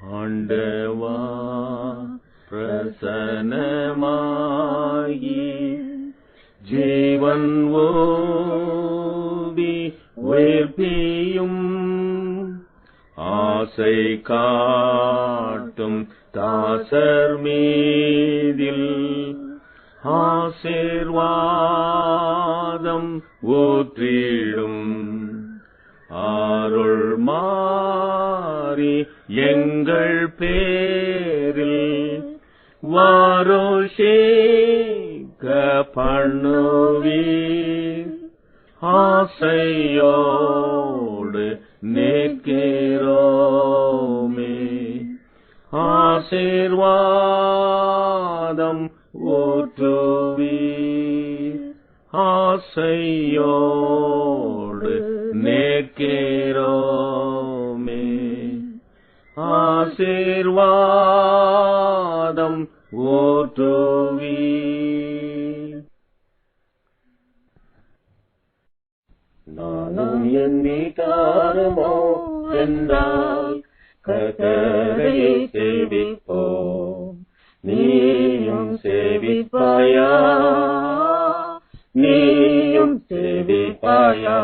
ஆண்டவா பிரசன்னமாகி ஜீவன் ஓதி உயிர்ப்பியும் ஆசை காட்டும் தாசர் மீதில் ஆசீர்வாதம் ஊற்றிடும் அருள் மாறி எங்கள் பேரில் வாரோஷேக பண்ணுவீர் ஆசையோடு நிற்கிறோமே ஆசீர்வாதம் ஊற்றுவீர் ஆசையோடு நிற்கிறோமே ஆசீர்வாதம் ஊற்றுவீர். நானும் என் வீட்டாருமோ என்றால் கர்த்தரையே சேவிப்போம். நீயும் சேவிப்பாயா, நீயும் சேவிப்பாயா.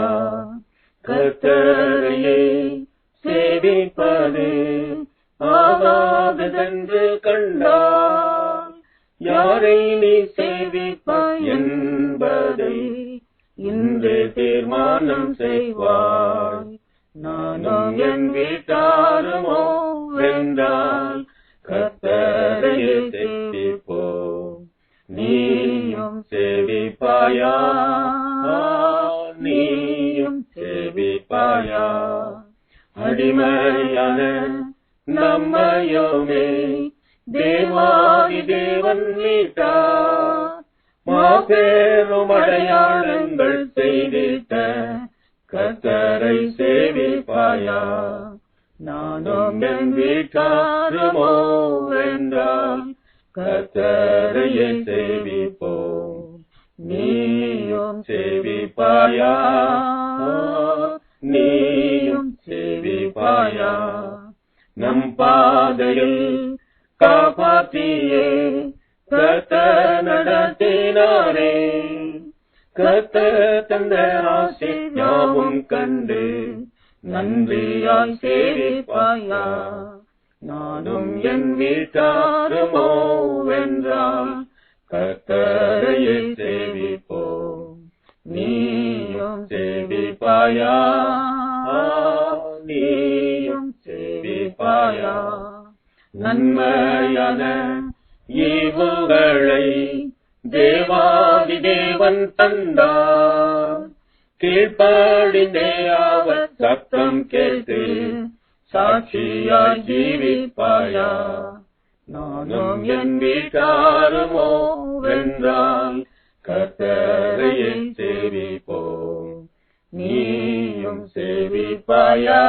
கர்த்தரையே சேவிப்பது ஆகாதென்று கண்டால் யாரை நீ சேவிப்பாய் என்பதை இன்று தீர்மானம் செய்வாய். நானும் என் வீட்டாருமோ வென்றால் கர்த்தரையே சேவிப்போம். நீயும் சேவிப்பாயா, நீயும் சேவிப்பாயா. அடிமையான நம்மையோமே தேவாதி தேவன் மீட்டார். மாபெரும் அடையாளங்கள் செய்திட்ட கர்த்தரை சேவிப்பாயா. நானும் என் வீட்டாருமோ வென்றால் கர்த்தரையே சேவிப்போம். நீயும் சேவிப்பாயா, நீயும் சேவிப்பாயா. நம் பாதையில் காப்பாற்றியே கர்த்தர் நடத்தினாரே. கர்த்தர் தந்த ஆசை யாவும் கண்டு நன்றியாய் சேவிப்பாயா. நானும் என் வீட்டாருமோ வென்றால் கர்த்தரையே சேவிப்போம். நீயும் சேவிப்பாயா, நீயும் சேவிப்பாயா. நன்மையான ஈவுகளை தேவாதி தேவன் தந்தார். கீழ்ப்படிந்தே அவர் சத்தம் கேட்டு சாட்சியாய் ஜீவிப்பாயா. நானும் என் வீட்டாருமோ வென்றால் கர்த்தரையே சேவிப்போம். நீயும் சேவிப்பாயா.